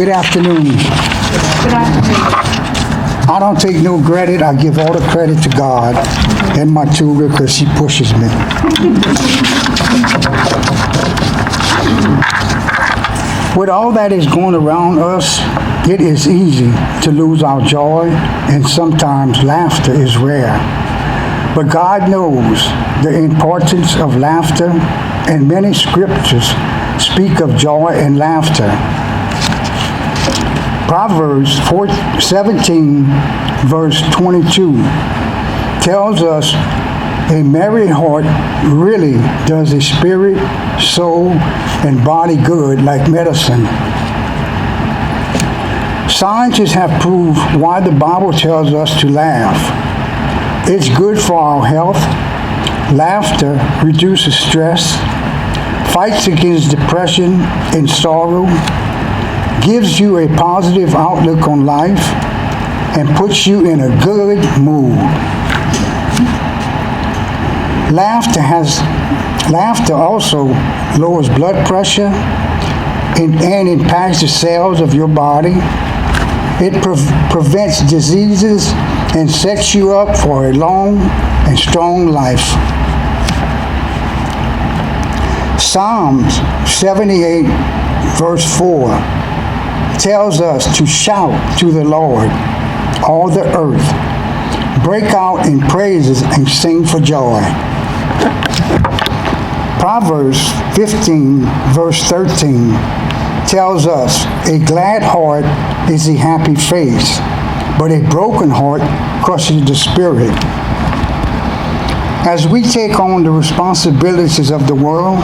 Good afternoon. Good afternoon. I don't take no credit. I give all the credit to God and my tutor because she pushes me. With all that is going around us, it is easy to lose our joy, and sometimes laughter is rare. But God knows the importance of laughter, and many scriptures speak of joy and laughter. Proverbs 17, verse 22 tells us a merry heart really does a spirit, soul, and body good like medicine. Scientists have proved why the Bible tells us to laugh. It's good for our health. Laughter reduces stress, fights against depression and sorrow, gives you a positive outlook on life, and puts you in a good mood. Laughter also lowers blood pressure and impacts the cells of your body. It prevents diseases and sets you up for a long and strong life. Psalms 78, verse 4 tells us to shout to the Lord, all the earth. Break out in praises and sing for joy. Proverbs 15, verse 13 tells us, a glad heart is a happy face, but a broken heart crushes the spirit. As we take on the responsibilities of the world,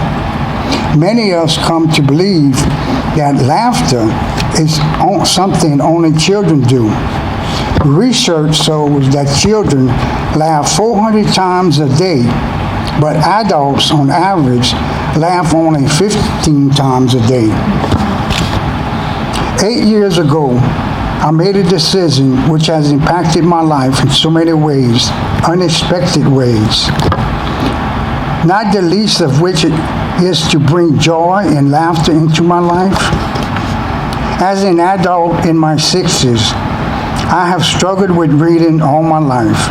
many of us come to believe that laughter is something only children do. Research shows that children laugh 400 times a day, but adults on average laugh only 15 times a day. 8 years ago, I made a decision which has impacted my life in so many ways, unexpected ways. Not the least of which is to bring joy and laughter into my life. As an adult in my 60s, I have struggled with reading all my life.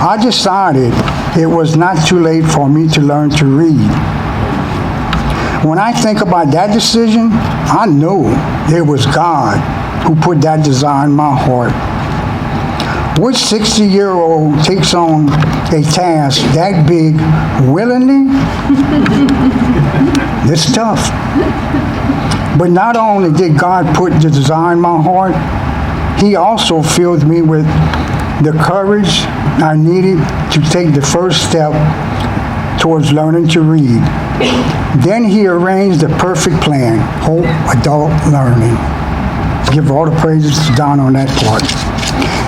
I decided it was not too late for me to learn to read. When I think about that decision, I know it was God who put that desire in my heart. Which 60-year-old takes on a task that big willingly? It's tough. But not only did God put the desire in my heart, He also filled me with the courage I needed to take the first step towards learning to read. Then He arranged the perfect plan, Hope Adult Learning. Give all the praises to Don on that part.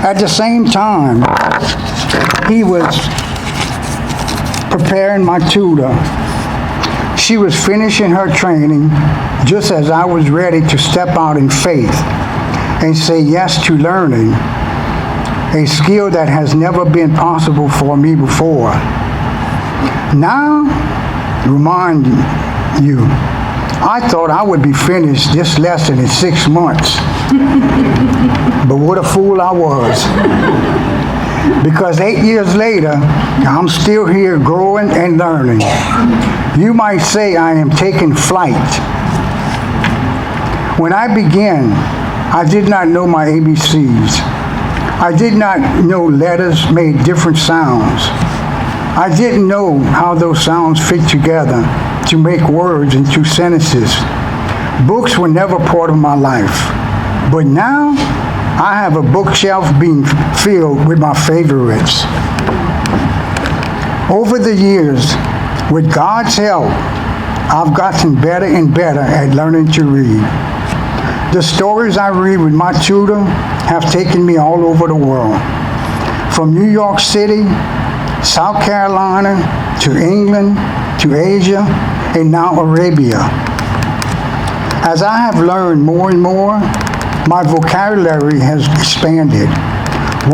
At the same time, He was preparing my tutor. She was finishing her training just as I was ready to step out in faith and say yes to learning, a skill that has never been possible for me before. Now, remind you, I thought I would be finished this lesson in 6 months. But what a fool I was. Because 8 years later, I'm still here growing and learning. You might say I am taking flight. When I began, I did not know my ABCs. I did not know letters made different sounds. I didn't know how those sounds fit together to make words into sentences. Books were never part of my life. But now, I have a bookshelf being filled with my favorites. Over the years, with God's help, I've gotten better and better at learning to read. The stories I read with my tutor have taken me all over the world. From New York City, South Carolina, to England, to Asia, and now Arabia. As I have learned more and more, my vocabulary has expanded.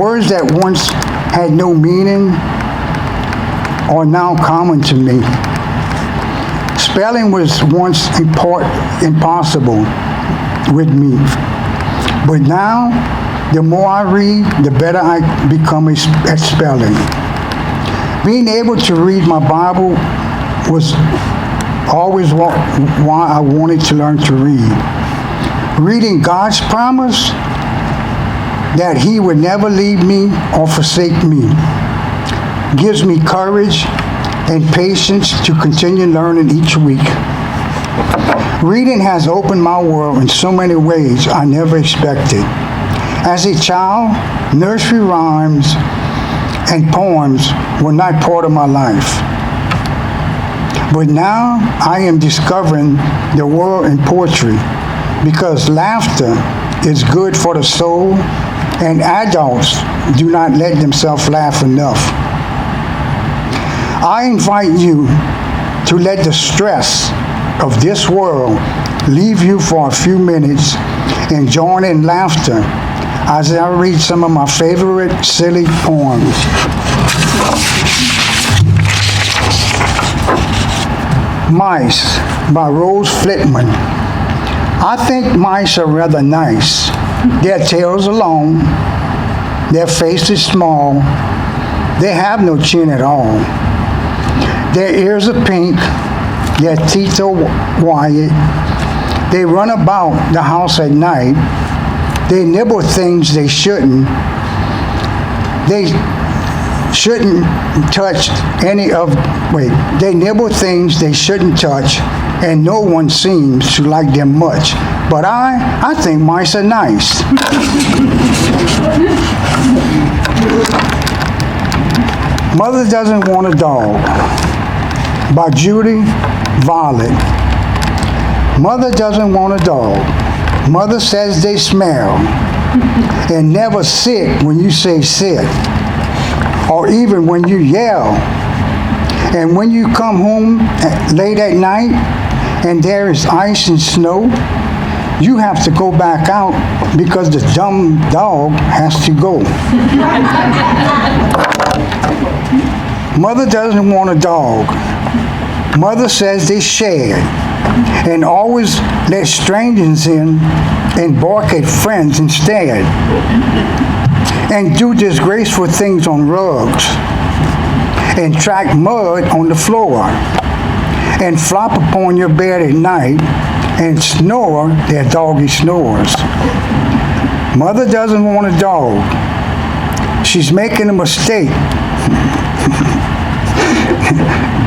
Words that once had no meaning are now common to me. Spelling was once impossible. with me. But now, the more I read, the better I become at spelling. Being able to read my Bible was always why I wanted to learn to read. Reading God's promise that He would never leave me or forsake me gives me courage and patience to continue learning each week. Reading has opened my world in so many ways I never expected. As a child, nursery rhymes and poems were not part of my life. But now I am discovering the world in poetry because laughter is good for the soul and adults do not let themselves laugh enough. I invite you to let the stress of this world leave you for a few minutes and join in laughter as I read some of my favorite silly poems. Mice by Rose Flitman. I think mice are rather nice. Their tails are long, their face is small, they have no chin at all. Their ears are pink, their teeth are white. They run about the house at night. They nibble things they shouldn't. They shouldn't touch they nibble things they shouldn't touch, and no one seems to like them much. But I think mice are nice. Mother Doesn't Want a Dog by Judy Violet. Mother doesn't want a dog. Mother says they smell and never sit when you say sit, or even when you yell. And when you come home late at night and there is ice and snow, you have to go back out because the dumb dog has to go. Mother doesn't want a dog. Mother says they shed and always let strangers in and bark at friends instead, and do disgraceful things on rugs, and track mud on the floor, and flop upon your bed at night and snore their doggy snores. Mother doesn't want a dog. She's making a mistake.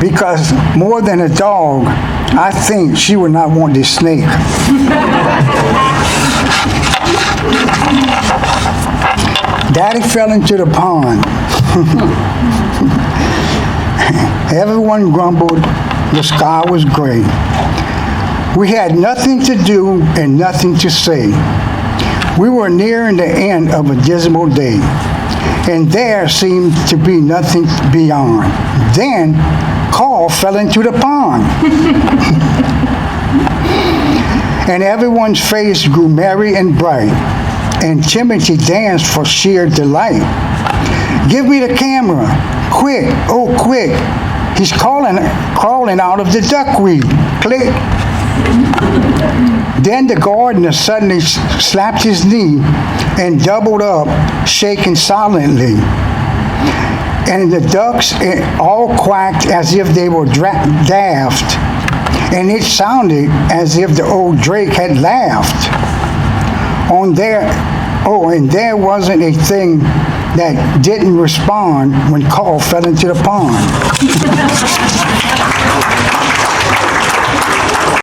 Because more than a dog, I think she would not want this snake. Daddy fell into the pond. Everyone grumbled. The sky was gray. We had nothing to do and nothing to say. We were nearing the end of a dismal day, and there seemed to be nothing beyond. Then Carl fell into the pond. And everyone's face grew merry and bright, and Timothy danced for sheer delight. Give me the camera, quick, oh quick. He's crawling out of the duckweed. Click. Then the gardener suddenly slapped his knee and doubled up, shaking silently. And the ducks all quacked as if they were daft, and it sounded as if the old drake had laughed. And there wasn't a thing that didn't respond when Carl fell into the pond.